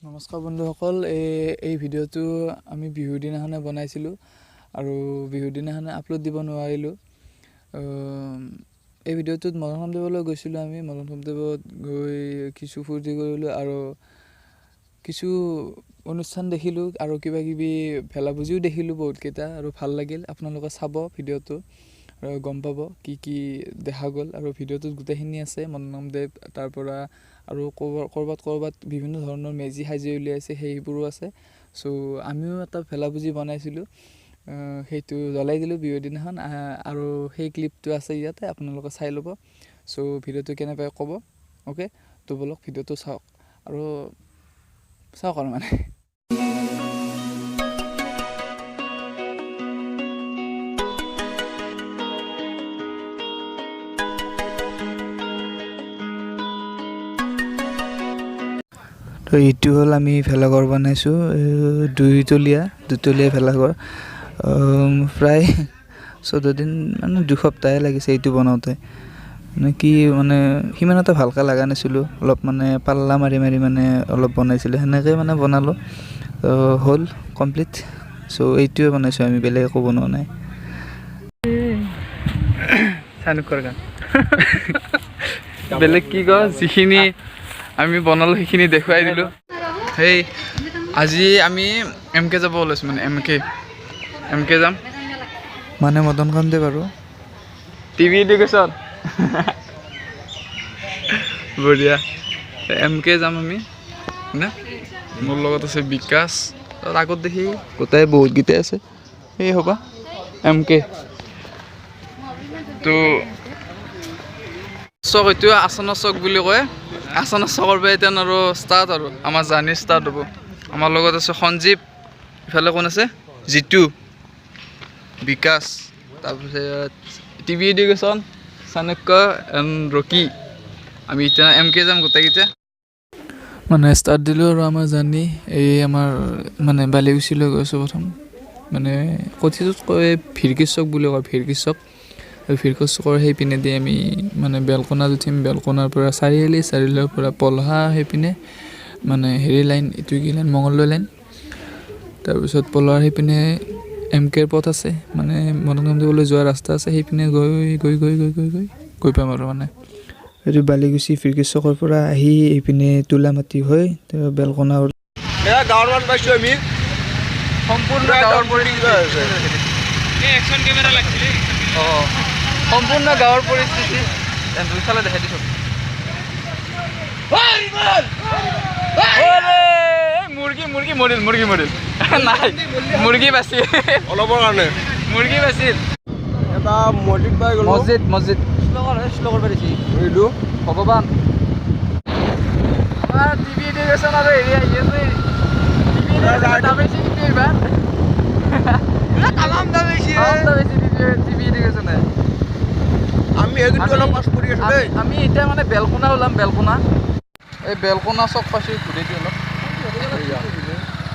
নমস্কাৰ বন্ধুসকল, এই ভিডিঅ'টো আমি বিহুৰ দিনাখনে বনাইছিলোঁ আৰু বিহুৰ দিনাখনে আপলোড দিব নোৱাৰিলোঁ। এই ভিডিঅ'টোত মদন কামদেৱলৈ গৈছিলোঁ। আমি মদন কামদেৱত গৈ কিছু ফূৰ্তি কৰিলোঁ আৰু কিছু অনুষ্ঠান দেখিলোঁ আৰু কিবা কিবি ভেলাপুজিও দেখিলোঁ বহুতকেইটা, আৰু ভাল লাগিল। আপোনালোকে চাব ভিডিঅ'টো আৰু গম পাব কি কি দেখা গ'ল। আৰু ভিডিঅ'টোত গোটেইখিনি আছে মদন কামদেৱ, তাৰপৰা আৰু ক'ৰবাত বিভিন্ন ধৰণৰ মেজি সাজি উলিয়াইছে, সেইবোৰো আছে। চ' আমিও এটা ভেলাপুজি বনাইছিলোঁ, সেইটো জ্বলাই দিলোঁ বিহুৰ দিনাখন, আৰু সেই ক্লিপটো আছে ইয়াতে, আপোনালোকে চাই ল'ব। চ' ভিডিঅ'টো কেনে পায় ক'ব। অ'কে, তো ব'লক ভিডিঅ'টো চাওক আৰু মানে তো এইটো হ'ল আমি ভেলাঘৰ বনাইছোঁ, দুতলীয়া ভেলাঘৰ। প্ৰায় 14 দিন মানে 2 সপ্তাহে লাগিছে এইটো বনাওঁতে। মানে কি মানে সিমান এটা ভালকৈ লগা নাছিলোঁ, অলপ মানে পাল্লা মাৰি মানে অলপ বনাইছিলোঁ, সেনেকৈ মানে বনালোঁ। হ'ল কমপ্লিট। চ' এইটোৱে বনাইছোঁ আমি, বেলেগ একো বনোৱা নাই। বেলেগ কি কওঁ, যিখিনি আমি বনালোঁ সেইখিনি দেখুৱাই দিলোঁ। সেই আজি আমি MK যাব ওলাইছোঁ, মানে MK যাম, মানে মদন কামদেৱ আৰু টিভি এডুকেশ্যন। বঢ়িয়া। MK যাম আমি না। মোৰ লগত আছে বিকাশ, তাৰ আগত দেখি গোটাই বহুতকেইটাই আছে। সেই হ'বা MK তো চক, এইটো আচনা চক বুলি কয়। আচনা চকৰ পৰা এতিয়া আৰু ষ্টাৰ্ট, আৰু আমাৰ জাৰ্ণি ষ্টাৰ্ট হ'ব। আমাৰ লগত আছে সঞ্জীৱ, ইফালে কোন আছে, জিতু, বিকাশ, তাৰপিছত টিভি এডুকেশ্যন, চাণক্য এণ্ড ৰকি। আমি এতিয়া MK যাম গোটেইকেইটা। মানে ষ্টাৰ্ট দিলোঁ আৰু আমাৰ জাৰ্ণি। এই আমাৰ মানে বালিকুছিলৈ গৈছোঁ প্ৰথম, মানে কথিতত কয় ভিৰকি চক বুলি কয়, ভিৰকি চক। ভিৰকি চকৰ সেইপিনেদি আমি মানে বেলকনাত উঠিম, বেলকনাৰ পৰা চাৰিআলিৰ পৰা পলহা সেইপিনে, মানে হেৰি লাইন, এইটো কি লাইন, মঙলদৈ লাইন। তাৰপিছত পলহাৰ সেইপিনে MKৰ পথ আছে, মানে মদন কামদেৱলৈ যোৱা ৰাস্তা আছে, সেইপিনে গৈ পাম আৰু মানে এইটো বালিকুছি ভিৰকি চকৰ পৰা আহি এইপিনে তোলামাটি হৈ বেলকনা। গাঁৱৰ মান পাইছোঁ আমি, সম্পূৰ্ণ গাঁৱৰ পৰিস্থিতি। সম্পূৰ্ণ গাঁৱৰ পৰিস্থিতি দুইফালে দেখাই দিছোঁ। মুৰ্গী মৰিল নাই, মুৰ্গী বাচিল অলপৰ কাৰণে, মুৰ্গী বাচিল। এটা মছজিদ পাই গ'লো, মছজিদ শ্লোকৰ পাৰিছি এইটো ভগৱান। আমাৰ টিভি এডুকেশ্যন আৰু হেৰি আহি আছে, টিভি এডুকেশ্যনে। আমি সেইটো অলপ পাছ কৰি আছোঁ দেই। আমি এতিয়া মানে বেলকনা ওলাম, বেলকনা। এই বেলকনা চক পাইছোঁ, ঘূৰি দিওঁ অলপ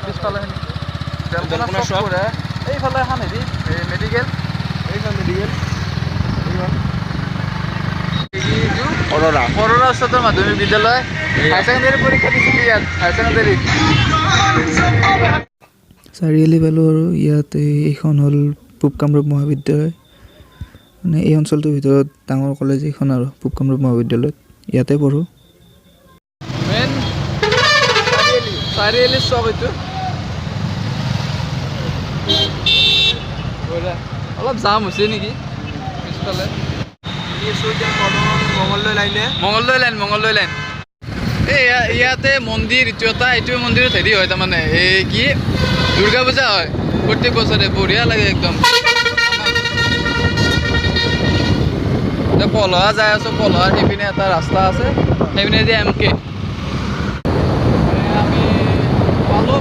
পিছফালে। বেলকনা চক ঘূৰে, এইফালে এখন হেৰি মেডিকেল, এইখন মেডিকেল, বতৰৰ উচ্চতৰ মাধ্যমিক বিদ্যালয়। হায়াৰ ছেকেণ্ডেৰী পৰীক্ষা দিছিলোঁ ইয়াত, হায়াৰ ছেকেণ্ডেৰী। চাৰিআলি পালোঁ আৰু ইয়াত এইখন হ'ল পূব কামৰূপ মহাবিদ্যালয়। মানে এই অঞ্চলটোৰ ভিতৰত ডাঙৰ কলেজ এইখন আৰু পূব কামৰূপ মহাবিদ্যালয়ত, ইয়াতে পঢ়োঁ। মেইন চাৰিআলি চক এইটো। অলপ জাম হৈছে নেকি পিছফালে। মঙলদৈ লাইন। এই ইয়াতে মন্দিৰ এইটো এটা, এইটো মন্দিৰত হেৰি হয় তাৰমানে, এই কি দুৰ্গা পূজা হয় প্ৰত্যেক বছৰে, বঢ়িয়া লাগে একদম। পলহা যাই আছোঁ, পলহাৰ সেইপিনে এটা ৰাস্তা আছে, সেইপিনে দি MK। আমি পালোঁ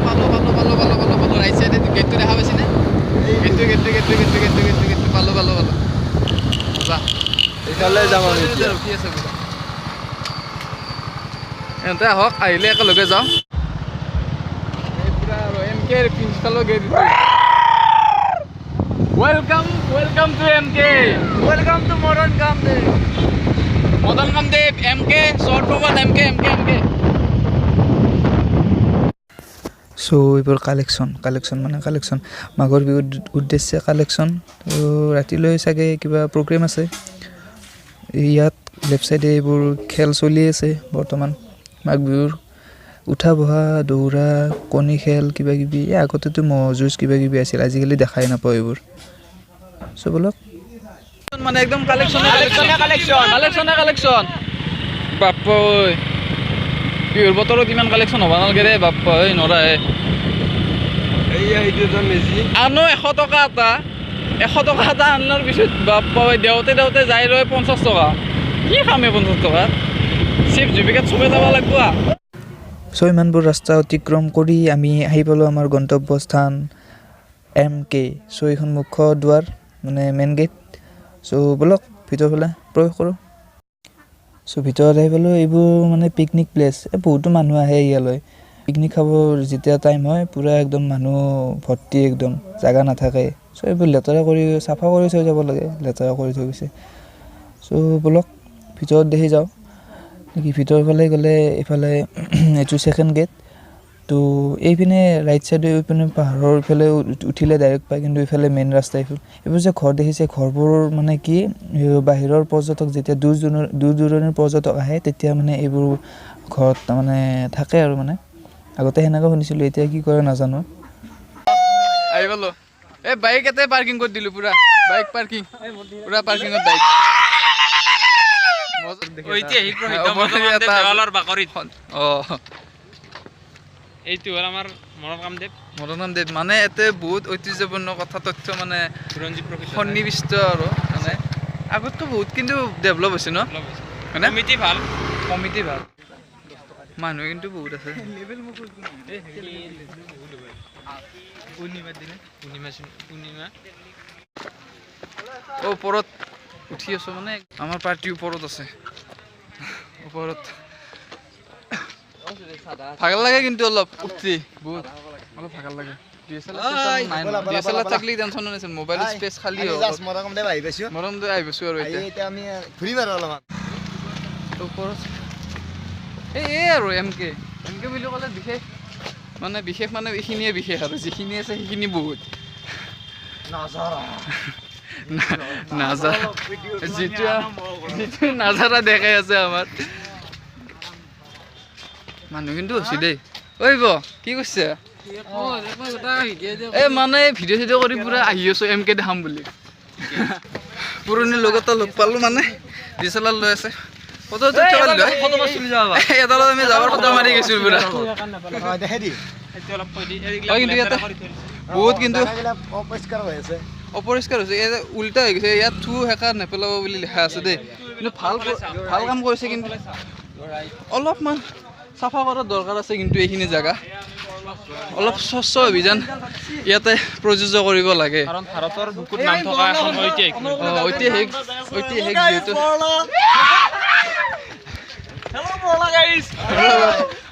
ৰাইট চাইডে গেটটো দেখা পাইছেনে? গেটটো পালোঁ। এইফালে যাম আমি এতিয়া। ৰখি আছে বোলে, ইহঁতে আহক, আহিলে একেলগে যাওঁ। এই পূৰা আৰু MKৰ প্ৰিন্সিপালৰ gate. Welcome to MK. Welcome to Madan Kamdev. Madan Kamdev MK, short form MK. So এইবোৰ কালেকশ্যন মাঘৰ বিহুৰ উদ্দেশ্যে কালেকশ্যন তো ৰাতিলৈ চাগে কিবা প্ৰগ্ৰেম আছে ইয়াত লেফ্ট চাইডে এইবোৰ খেল চলি আছে বৰ্তমান মাঘ বিহুৰ উঠা বহা দৌৰা কণী খেল কিবা কিবি আগতেতো ম'হ যুঁজ কিবা কিবি আছিল আজিকালি দেখাই নাপাওঁ এইবোৰ সো বলক মানে একদম কালেকশ্যন বাপ্পা ঐ বিহুৰ বতৰত ইমান কালেকশ্যন হ'ব নালাগে ৰে বাপ্পা ঐ নৰাই আনো 100 টকা এটা আনাৰ পিছত বাপ্পা ঐ দেওঁতে যাই ৰয় 50 টকা কি খামে 50 টকা চিপ জুবিকাত চবে যাব লাগিব সো ইমানবোৰ ৰাস্তা অতিক্ৰম কৰি আমি আহি পালোঁ আমাৰ গন্তব্যস্থান MK সো এইখন মুখ্য দুৱাৰ মানে মেইন গেট সো বলক ভিতৰ ফালে প্ৰৱেশ কৰোঁ সো ভিতৰত আহি পালোঁ এইবোৰ মানে পিকনিক প্লেচ বহুতো মানুহ আহে ইয়ালৈ পিকনিক খাব যেতিয়া টাইম হয় পুৰা একদম মানুহ ভৰ্তি একদম জাগা নাথাকে সো এইবোৰ লেতেৰা কৰি চাফা কৰি থৈ যাব লাগে লেতেৰা কৰি থৈ গৈছে সো বলক ভিতৰত দেখি যাওঁ নেকি ভিতৰ ফালে গ'লে এইফালে এইটো সেকেন্ড গেট তো এইপিনে ৰাইট চাইডে এইপিনে পাহাৰৰ ইফালে উঠিলে ডাইৰেক্ট পায় কিন্তু এইফালে মেইন ৰাস্তা এইবোৰ যে ঘৰ দেখিছে ঘৰবোৰ মানে কি বাহিৰৰ পৰ্যটক যেতিয়া দূৰ দূৰণিৰ পৰ্যটক আহে তেতিয়া মানে এইবোৰ ঘৰত মানে থাকে আৰু মানে আগতে সেনেকৈ শুনিছিলোঁ এতিয়া কি কৰে নাজানো আহি পালো এই বাইক এতে পাৰ্কিং কৰি দিলোঁ পুৰা বাইক পাৰ্কিং পুৰা পাৰ্কিঙত বাইক ঐতিহাসিক প্ৰসিদ্ধ মদন কামদেৱ দেৱালৰ বাকৰিত এইটো হ'ল আমাৰ মদন কামদেৱ মানে এতে বহুত ঐতিহ্যপূৰ্ণ কথা তথ্য মানে বুৰঞ্জী প্ৰসিদ্ধ সন্নিবিষ্ট আৰু মানে আগততো বহুত কিন্তু ডেভেলপ হৈছে ন মানে কমিটি ভাল মানুহ কিন্তু বহুত আছে ওপৰত উঠি আছো মানে আমাৰ পাৰ্টি ওপৰত আছে ওপৰত ভাগৰ লাগে কিন্তু অলপ উঠি বহুত অলপ ভাগৰ লাগে DSLR থাকলে টেনচন নাছিল মোবাইল স্পেচ খালি মদন কামদেৱ আহি পাইছো আৰু এতিয়া আমি ঘূৰিম আৰু অলপমান ওপৰত এই আৰু MK বুলি ক'লে বিশেষ মানে এইখিনিয়ে বিশেষ আৰু যিখিনি আছে সেইখিনি বহুত যিটো নাজাৰা দেখাই আছে আমাৰ মানুহ কিন্তু হৈছে দেই ঐ কি কৈছে এই মানে ভিডিঅ' চিডিঅ' কৰি পুৰা আহি আছো MK দেখাম বুলি পুৰণি লগ এটা লগ পালো মানে DSLR লৈ আছে এডালত আমি যাবৰ ফটো মাৰি গৈছো পুৰা বহুত কিন্তু অপৰিষ্কাৰ হৈছে উল্টা হৈ গৈছে ইয়াত থু হেঁকা নেপেলাব বুলি লিখা আছে দেই কিন্তু ভাল কাম কৰিছে কিন্তু অলপমান চাফা কৰাৰ দৰকাৰ আছে কিন্তু এইখিনি জেগা অলপ স্বচ্ছ অভিযান ইয়াতে প্ৰযোজ্য কৰিব লাগে কাৰণ ভাৰতৰ বুকুত নাম থকা এখন ঐতিহাসিক যিহেতু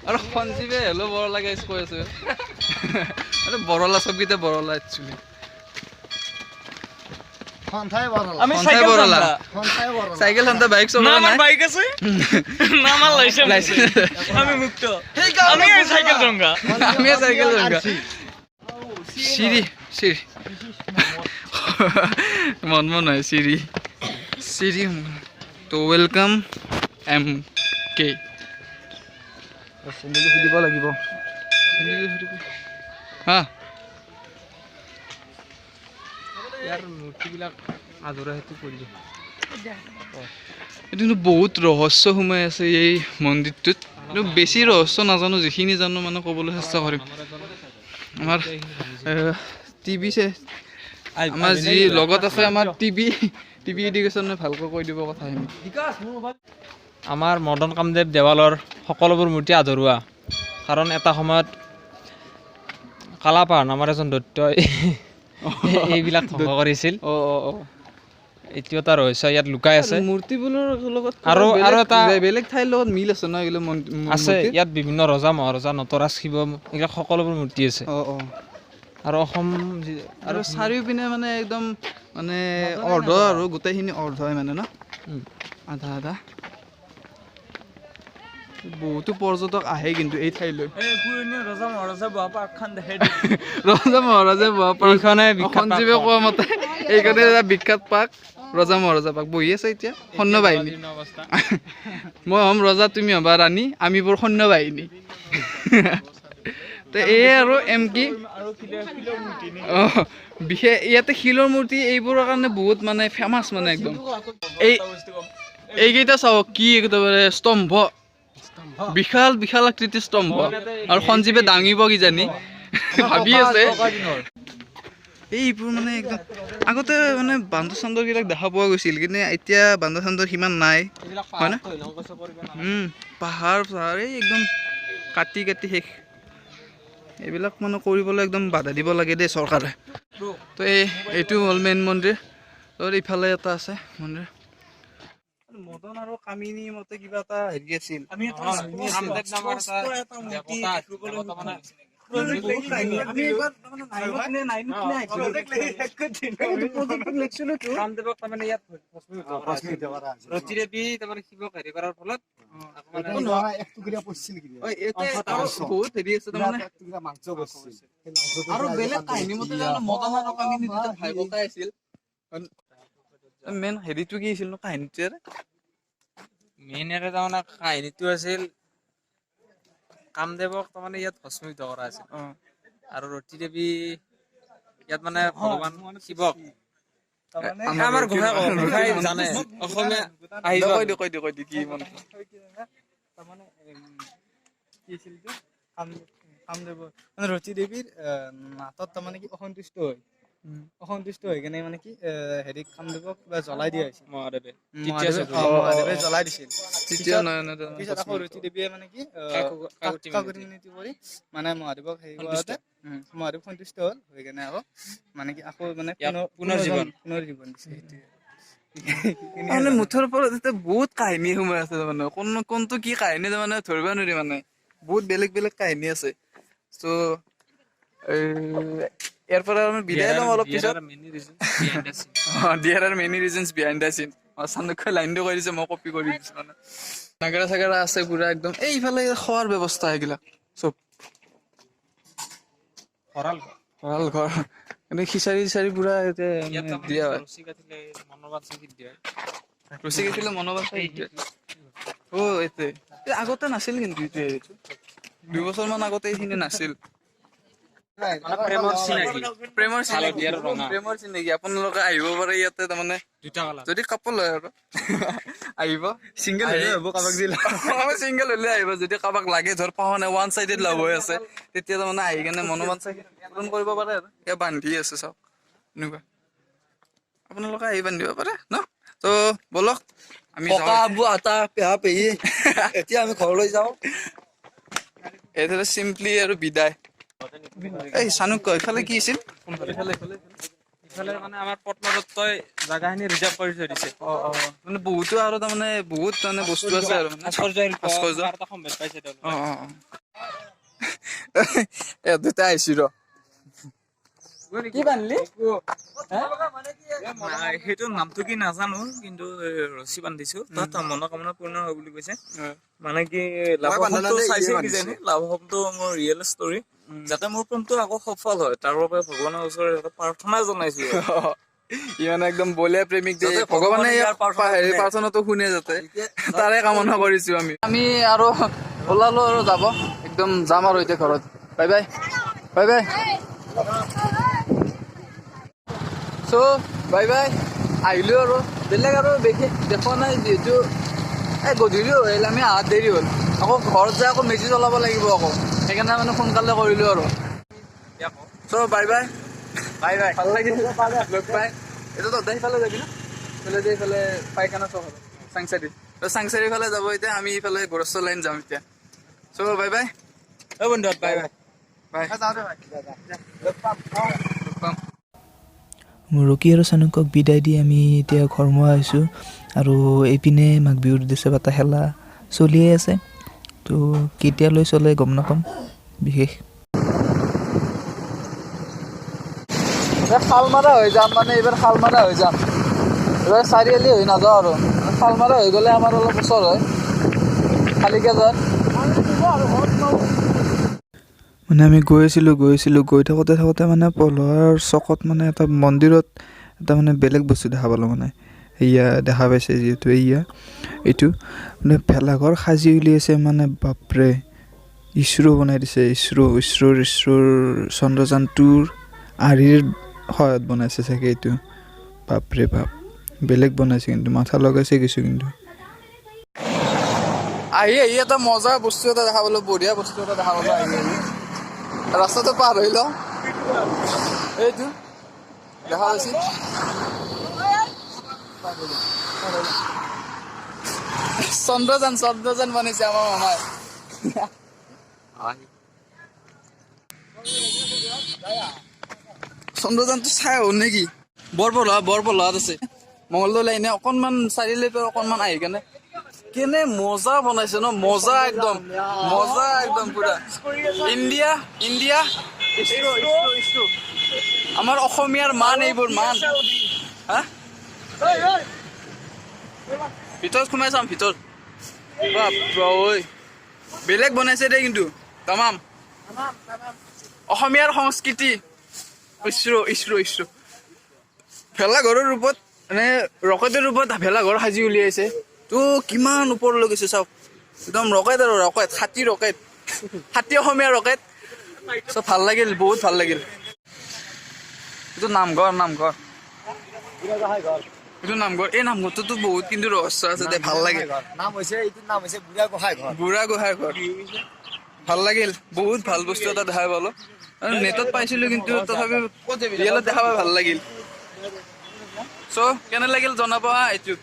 আৰু সঞ্জীৱে হেল্ল' বৰলা গাইজ কৈ আছে বৰলা চবকেইটা বৰলা একচুৱেলি চাইকেল খান্তা বাইক চলোৱা নাই বাইক আছে না আমার লাইসেন্স আমি মুক্ত আমি সাইকেল জঙ্গা সিঁড়ি মন হয় সিঁড়ি তো ওয়েলকাম MK সুধিব লাগিব হা ইয়াৰ মূৰ্তিবিলাক আদৰা হেতু কৰিলে এইটো বহুত ৰহস্য সোমাই আছে এই মন্দিৰটোত কিন্তু বেছি ৰহস্য নাজানো যিখিনি জানো মানে ক'বলৈ চেষ্টা কৰিম আমাৰ টিভি আমাৰ যি লগত আছে আমাৰ টিভি এডুকেশ্যনে ভালকৈ কৈ দিব কথাখিনি আমাৰ মদন কামদেৱ দেৱালৰ সকলোবোৰ মূৰ্তি আদৰুৱা কাৰণ এটা সময়ত কালাপাহাৰ নামৰ এজন দৈত্যই এইবিলাক ধ্বংস কৰিছিল এইটো এটা ৰহস্য ইয়াত লুকাই আছে মূৰ্তিবোৰৰ লগত আৰু এটা বেলেগ ঠাইৰ লগত মিল আছে ন এইবিলাক আছে ইয়াত বিভিন্ন ৰজা মহাৰজা নটৰাজ শিৱ এইবিলাক সকলোবোৰ মূৰ্তি আছে আৰু অসম আৰু চাৰিওপিনে মানে একদম মানে অৰ্ধ আৰু গোটেইখিনি অৰ্ধ হয় মানে ন আধা বহুতো পৰ্যটক আহে কিন্তু এই ঠাইলৈ ৰজা মহাৰাজা বহা পাৰ্কখন দেখাই ৰজা মহাৰাজা বহা পাৰ্ক এইখনে বিখ্যাত সঞ্জীৱে কোৱা মতে এইখনে এটা বিখ্যাত পাৰ্ক ৰজা মহাৰাজা পাৰ্ক বহি আছে এতিয়া সৈন্য বাহিনী মই হ'ম ৰজা তুমি হ'বা ৰাণী আমি বোৰ সৈন্য বাহিনী তো এই আৰু কি বিশেষ ইয়াতে শিলৰ মূৰ্তি এইবোৰৰ কাৰণে বহুত মানে ফেমাছ মানে একদম এইকেইটা চাওক কি একেবাৰে স্তম্ভ বিশাল বিশাল আকৃতিৰ স্তম্ভ আৰু সঞ্জীৱে দাঙিব কিজানি ভাবি আছে এইবোৰ মানে একদম আগতে মানে বান্দৰ চান্দৰবিলাক দেখা পোৱা গৈছিল কিন্তু এতিয়া বান্দৰ চান্দৰ সিমান নাই হয়নে পাহাৰ চাহাৰ এই একদম কাটি কাটি শেষ এইবিলাক মানে কৰিবলৈ একদম বাধা দিব লাগে দেই চৰকাৰে তো এইটো হ'ল মেইন মন্দিৰ তো ইফালে এটা আছে মন্দিৰ মদন আৰু কামিনী মতে কিবা এটা হেৰি আছিল মেইন হেৰিটো কি আছিল ন কাহিনীটোৱে মেইন এটা তাৰমানে কাহিনীটো আছিল কামদেৱক তাৰমানে ইয়াত ভস্মীভূত কৰা আছিল আৰু ৰতি দেৱী ইয়াত মানে ভগৱান শিৱক আমাৰ গোসাঁই জানে অসমীয়া কৈ দিয়ক কি মন কামদেৱৰ মানে ৰতি দেৱীৰ নাটত তাৰমানে কি অসন্তুষ্ট হৈ কেনে মানে কি হেৰি কামদেৱক কিবা জ্বলাই দিয়া হৈছিল মহাদেৱে জ্বলাই দিছিল পিছত আকৌ ৰতি দেৱীয়ে মানে কি কাকুতি মিনতি কৰি মানে মহাদেৱক হেৰি কৰোঁতে মহাদেৱ সন্তুষ্ট হ'ল হৈ কেনে আকৌ মানে কি আকৌ মানে পুনৰ জীৱন দিছে সেইটোৱে মানে মুঠৰ ওপৰত এতিয়া বহুত কাহিনী সোমাই আছে মানে কোনটো কি কাহিনী মানে ধৰিব নোৱাৰি মানে বহুত বেলেগ বেলেগ কাহিনী আছে চ' ইয়াৰ পৰা আমি বিদায় লম অলপ পিছত দিয়াৰ মেনি ৰিজনছ বিহাইণ্ড দা চিন চানুকৈ লাইনটো কৰি দিছে মই কপি কৰি দিছো মানে নাগাৰা চাগাৰা আছে পুৰা একদম এইফালে খোৱাৰ ব্যৱস্থা এইবিলাক চব ভঁৰাল ঘৰ কিন্তু খিচাৰি পুৰা দিয়া হয় ৰছী কাটিলে মনোবাদ আগতে নাছিল কিন্তু এইটো 2 বছৰমান আগতে এইখিনি নাছিল প্ৰেমৰ চিনাকি আপোনালোকে আহিব পাৰে ইয়াতে তাৰমানে যদি কাপোৰ লয় আৰু আহিব চিংগল হলে আহিব যদি কাৰোবাক লাগে ধৰ পাওঁ নাই ওৱান চাইডেড লাভ হৈ আছে তেতিয়া তাৰমানে আহি কেনে মনোবাঞ্ছা পূৰণ কৰিব পাৰে আৰু এয়া বান্ধি আছে চাওক এনেকুৱা আপোনালোকে আহি বান্ধিব পাৰে ন তো বলক আমি এতিয়া আমি ঘৰলৈ যাওঁ এইফালে চিম্পলি আৰু বিদায় এই চানুক ইফালে কি আছিল ইফালে মানে আমাৰ পট্টনদত্তই জাগাখিনি ৰিজাৰ্ভ কৰি থৈ দিছে মানে বহুতো আৰু তাৰমানে বহুত মানে বস্তু আছে আৰু দুটা আহিছো ৰ কি বান্ধলি সেইটো নামটো কি নাজানো কিন্তু ৰছী বান্ধিছো তাত মনোকামনা পূৰ্ণ হয় বুলি কৈছে মানে কি লাভটো চাইছে কিজানি লাভটো মোৰ ৰিয়েল ষ্টৰী যাতে মোৰ প্ৰেমটো আকৌ সফল হয় তাৰ বাবে ভগৱানৰ ওচৰত প্ৰাৰ্থনা জনাইছো মানে একদম বলীয়া প্ৰেমিক ভগৱানে প্ৰাৰ্থনাটো শুনে যাতে তাৰে কামনা কৰিছো আমি আৰু ওলালো আৰু যাব একদম যাম আৰু এতিয়া ঘৰত বাই বাই বাই বাই চ' বাই বাই আহিলো আৰু বেলেগ আৰু বিশেষ দেখা নাই যিহেতু গধূলি হ'ল আমি আহাত দেৰি হ'ল আকৌ ঘৰত যাই আকৌ মেজি জ্বলাব লাগিব আকৌ সেইকাৰণে মানে সোনকালে কৰিলো আৰু চ' বাই বাই বাই বাই ভাল লাগিল লগ পাই এইটো তহঁতে সিফালে যাবি ন এইফালে যে এইফালে পাইখানা চক হ'ব চাংচাৰিৰ ফালে যাব এতিয়া আমি ইফালে গৰস্থ লাইন যাম এতিয়া চ' বাই বাই বন্ধু বাই বাই বাই লগ পাম ৰকী আৰু চানুকক বিদায় দি আমি এতিয়া ঘৰমুৱা আহিছোঁ আৰু এইপিনে মাঘ বিহুৰ উদ্দেশ্যে পাতা খেলা চলিয়ে আছে তো কেতিয়ালৈ চলে গম নাপাম বিশেষ শালমাৰা হৈ যাম মানে এইবাৰ শালমাৰা হৈ যাম এইবাৰ চাৰিআলি হৈ নাযাওঁ আৰু শালমাৰা হৈ গ'লে আমাৰ অলপ ওচৰ হয় খালিকে যাত মানে আমি গৈ থাকোঁতে মানে পলহৰ চকত মানে এটা মন্দিৰত এটা মানে বেলেগ বস্তু দেখা পালোঁ মানে এয়া দেখা পাইছে যিহেতু এইটো মানে ভেলাঘৰ সাজি উলিয়াইছে মানে বাপৰে ইছৰো বনাই দিছে ইছৰোৰ চন্দ্ৰযান 2ৰ আৰ্হিৰ সহায়ত বনাইছে চাগে এইটো বাপৰে বাপ বেলেগ বনাইছে কিন্তু মাথা লগাইছে কিছু কিন্তু আহি এটা মজা বস্তু এটা দেখা পালোঁ বঢ়িয়া বস্তু এটা দেখা পালোঁ আহি ৰাস্তাটো পাৰ হৈ লওঁ এইটো দেখা পাইছে চন্দ্ৰযান বনাইছে আমাৰ মামাই চন্দ্ৰযানটো চাই হ'ল নেকি বৰপলহাত আছে মঙলদৈ লাইনে অকণমান চাৰিআলিৰ পৰা অকণমান আহি কেনে মজা বনাইছে ন মজা একদম পুৰা ইণ্ডিয়া আমাৰ অসমীয়াৰ মান এইবোৰ মান হা ভিতৰত সোমাই চাম ভিতৰত বেলেগ বনাইছে দেই কিন্তু তামাম অসমীয়াৰ সংস্কৃতি ইছৰো ভেলাঘৰৰ ৰূপত মানে ৰকেটৰ ৰূপত ভেলাঘৰ সাজি উলিয়াইছে তো কিমান ওপৰলৈ গৈছে চাওক একদম ৰকেট হাতী অসমীয়া ৰকেট চব ভাল লাগিল বহুত ভাল লাগিল এইটো নামঘৰ এইটো নামঘৰ এই নামঘৰটোতো বহুত কিন্তু ৰহস্য আছে দে ভাল লাগিল বুঢ়া গোহাঁই ঘৰ ভাল লাগিল বহুত ভাল বস্তু এটা দেখা পালো নেটত পাইছিলো কিন্তু তথাপিও ৰিয়েলত দেখা পাই ভাল লাগিল চ' কেনে লাগিল জনাব হা এইটো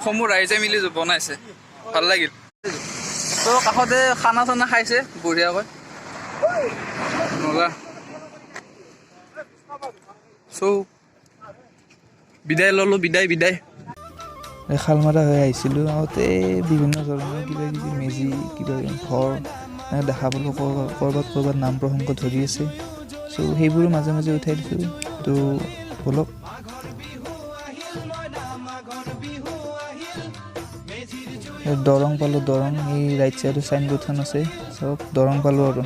সমূহ ৰাইজে মিলি বনাইছে ভাল লাগিল ত' কাষতে খানা চানা খাইছে বঢ়িয়াকৈ নলা চ' বিদায় ল'লোঁ বিদায় খালমাৰা হৈ আহিছিলোঁ আগতে বিভিন্ন ধৰণৰ কিবা কিবি মেজি কিবা ঘৰ দেখা পালোঁ ক'ৰবাত নাম প্ৰসংগ ধৰি আছে চ' সেইবোৰো মাজে মাজে উঠাই দিছোঁ তো ব'লক দৰং পালোঁ এই ৰাইট চাইডৰ চাইনবোৰ্ডখন আছে চব দৰং পালোঁ আৰু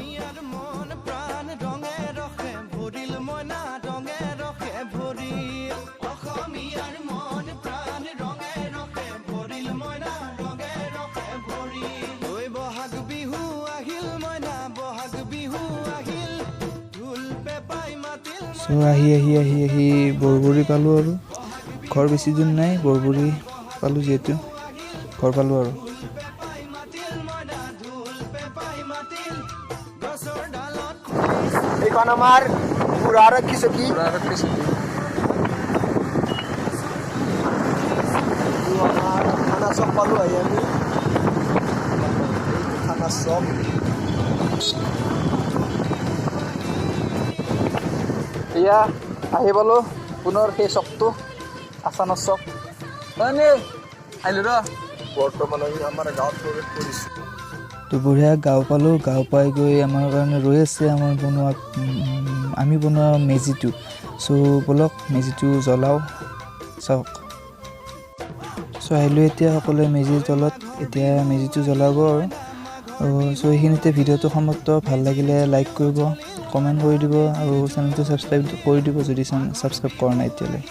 চ' আহি বৰবৰী পালোঁ আৰু ঘৰ বেছি দূৰ নাই বৰবৰী পালোঁ যিহেতু ঘৰ পালোঁ আৰু এইখন আমাৰ বুঢ়াৰ চকী থানা চক পালোঁ আহি আমি থানা চক এয়া আহি পালোঁ পুনৰ সেই চকটো আছামৰ চক আহিলোঁ ৰ বৰ্তমান আমি আমাৰ গাঁৱত প্ৰৱেশ কৰিছোঁ তো বঢ়িয়া গাঁও পালোঁ গাঁও পাই গৈ আমাৰ কাৰণে ৰৈ আছে আমি বনোৱা মেজিটো চ' ব'লক মেজিটো জ্বলাওঁ চাওক চ' আহিলোঁ এতিয়া সকলোৱে মেজিৰ তলত এতিয়া মেজিটো জ্বলাব আৰু চ' এইখিনিতে ভিডিঅ'টো সমাপ্ত ভাল লাগিলে লাইক কৰিব কমেণ্ট কৰি দিব আৰু চেনেলটো ছাবস্ক্ৰাইব কৰি দিব যদি ছাবস্ক্ৰাইব কৰা নাই এতিয়ালৈ